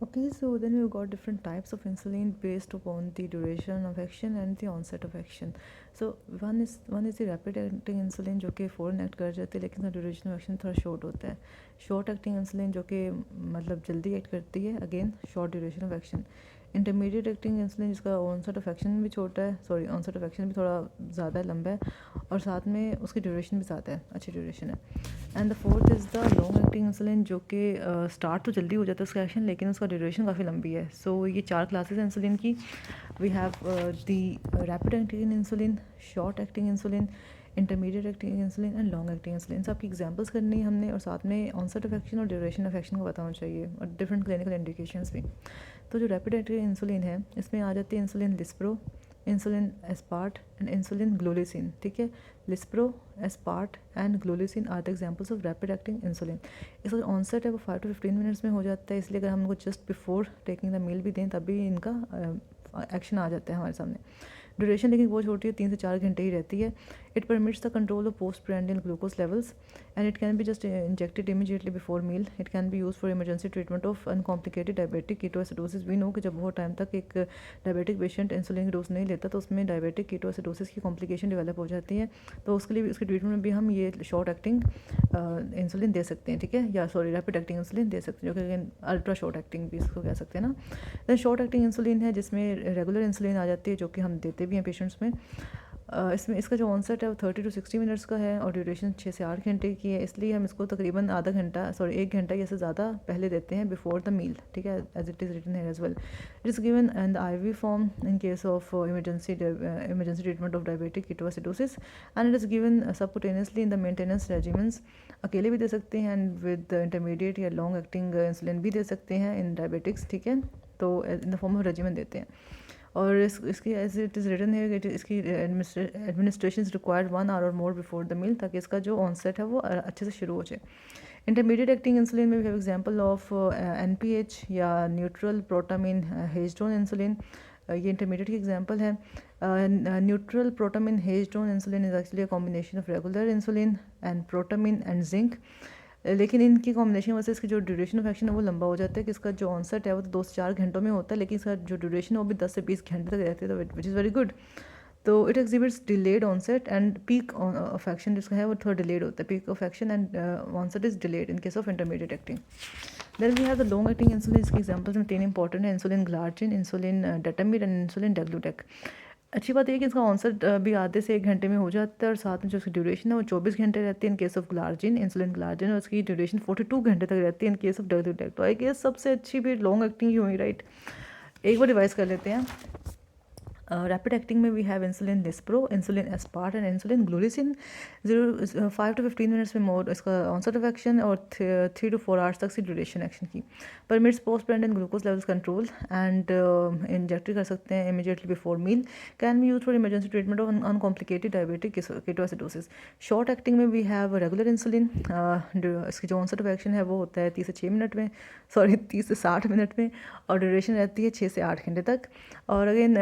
Okay, so then we've got different types of insulin based upon the duration of action and the onset of action. So one is the rapid acting insulin जो कि फ़ौरन act कर जाती है, लेकिन उसका duration of action थोड़ा short होता है. शॉर्ट एक्टिंग इंसुलिन जो कि मतलब जल्दी एक्ट करती है, again short duration of action. Intermediate acting insulin जिसका ऑनसेट ऑफ एक्शन भी छोटा है, सॉरी ऑनसेट ऑफ एक्शन भी थोड़ा ज़्यादा लंबा है और साथ में उसकी ड्यूरेशन भी ज़्यादा है, अच्छी ड्यूरेशन है. And the fourth is the long acting insulin जो कि स्टार्ट तो जल्दी हो जाता है उसका एक्शन, लेकिन उसका ड्यूरेशन काफ़ी लंबी है. सो ये 4 क्लासेस हैं इंसुलिन की. We have the rapid acting insulin, short acting insulin, intermediate acting insulin and long acting insulin. सबकी एग्जांपल्स करनी है हमने और साथ में ऑनसेट ऑफ एक्शन और ड्यूरेशन ऑफ एक्शन को बताना चाहिए और डिफरेंट क्लिनिकल इंडिकेशंस भी. तो जो रैपिड एक्टिंग इंसुलिन है इसमें आ जाती है insulin lispro, insulin aspart and insulin glulisine. ठीक है, lispro, aspart and glulisine are the examples of rapid acting insulin. इसका जो ऑनसेट है वो 5 to 15 मिनट्स में हो जाता है, इसलिए अगर हम उनको just before taking the meal भी दें तब भी इनका एक्शन आ जाता है हमारे सामने. ड्यूरेशन लेकिन बहुत छोटी है, 3 से 4 घंटे ही रहती है. It permits the control of post prandial glucose levels and it can be just injected immediately before meal. It can be use for emergency treatment of uncomplicated diabetic ketoacidosis. We know कि जब बहुत time तक एक diabetic patient insulin की dose नहीं लेता तो उसमें डायबिटिक कीटोएसिडोसिस की कॉम्प्लिकेशन डेवलप हो जाती है. तो उसके लिए उसके ट्रीटमेंट में भी हम ये शॉर्ट एक्टिंग इंसुलिन दे सकते हैं. ठीक है, या सॉरी रैपिड एक्टिंग इंसुलिन दे सकते हैं, जो कि अल्ट्रा शॉर्ट एक्टिंग भी इसको कह सकते हैं ना. देन शॉर्ट एक्टिंग इंसुलिन है जिसमें रेगुलर इंसुलिन आ जाती है जो कि हम देते भी हैं पेशेंट्स में. इसमें इसका जो ऑनसेट है वो 30 to 60 मिनट्स का है और ड्यूरेशन 6 से 8 घंटे की है, इसलिए हम इसको तकरीबन आधा घंटा सॉरी 1 घंटा या से ज़्यादा पहले देते हैं बिफोर द मील. ठीक है, as it is written here as well. It is given in the IV form in case of emergency treatment of diabetic ketoacidosis and it is given subcutaneously in the maintenance regimens. अकेले भी दे सकते हैं and with intermediate या long acting insulin भी दे सकते हैं इन डायबिटिक्स. ठीक है, तो in the form of regimen देते हैं. और इसकी एज इट इज़ रिटन है कि इसकी एडमिनिस्ट्रेशन रिक्वायर्ड 1 hour और मोर बिफोर द मील, ताकि इसका जो ऑनसेट है वो अच्छे से शुरू हो जाए. इंटरमीडिएट एक्टिंग इंसुलिन में we have example of NPH या न्यूट्रल प्रोटामिन हेजडोन इंसुलिन. ये इंटरमीडिएट की एग्जांपल है. Neutral protamine hagedorn insulin is actually a combination of regular insulin and protamine and zinc. लेकिन इनकी कॉम्बिनेशन वजह से इसकी जो ड्यूरेशन ऑफ एक्शन है वो लंबा हो जाता है कि इसका जो ऑनसेट है वो तो 2 से 4 घंटों में होता है, लेकिन इसका जो ड्यूरेशन है वो भी 10 से 20 घंटे तक रहती है, तो विच इज़ वेरी गुड. तो it exhibits delayed onset and peak of action जिसका है वो थोड़ा डिलेड होता है. Peak of action and onset is delayed in case of intermediate acting. Then we have the long acting insulin. इसके examples में 3 important है: insulin glargine, insulin detemir and insulin degludec. अच्छी बात यह है कि इसका ऑनसेट भी आधे से 1 घंटे में हो जाता है और साथ में जो इसकी ड्यूरेशन है वो 24 घंटे रहती है in case of glargine, insulin glargine, और उसकी ड्यूरेशन 42 घंटे तक रहती है इन केस ऑफ डेग्लूटेक. तो आई गेस सबसे अच्छी भी लॉन्ग एक्टिंग ही हुई, राइट. एक बार रिवाइज कर लेते हैं. रैपिड एक्टिंग में we have insulin lispro, insulin aspart and insulin glulisine. 5 to 15 minutes में मोर इसका ऑनसेट ऑफ एक्शन और 3 to 4 hours तक से ड्यूरेशन एक्शन की. Permits post prandial glucose levels control and inject कर सकते हैं immediately before meal. Can be use for emergency treatment of uncomplicated diabetic ketoacidosis. Short acting में we have regular insulin. इसकी जो onset of action है वो होता है 30 से 6 मिनट में, सॉरी 30 से 60 मिनट में, और ड्यूरेशन रहती है 6 से 8 घंटे तक. और अगेन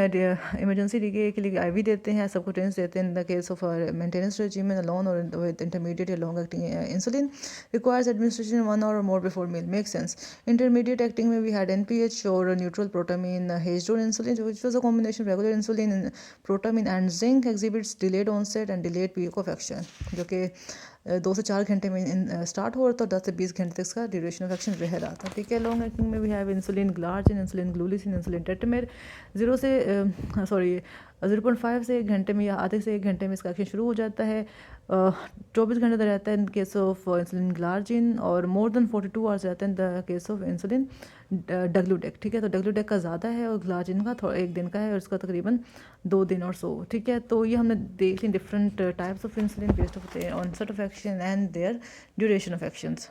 इमरजेंसी के लिए IV देते हैं, सबकुटेनियस देते हैं in the case of maintenance regime alone और विद इंटरमीडिएट या long acting insulin. Requires administration 1 hour और more before meal. Make sense. Intermediate acting में वी हैड NPH और neutral protamine hagedorn insulin which was a combination regular insulin, protamine and zinc. Exhibits delayed onset and delayed peak of action, जो कि 2 से 4 घंटे में start हो रहा था, 10 से 20 घंटे तक इसका ड्यूरेशन ऑफ एक्शन रह रहा था. ठीक है, लॉन्ग एक्टिंग में we have insulin glargine, insulin glulisine, insulin tetramer. 0.5 से 1 घंटे में या आधे से 1 घंटे में इसका एक्शन शुरू हो जाता है. 24 घंटे तक रहता है in case of insulin glargine और मोर देन 42 hours रहता है in the case of insulin degludec. ठीक है, तो डेग्लूटेक का ज़्यादा है और ग्लार्जिन का थोड़ा 1 दिन का है और इसका तकरीबन 2 दिन और सो. ठीक है, तो ये हमने देख ली different types of insulin based of onset of action and their duration of actions.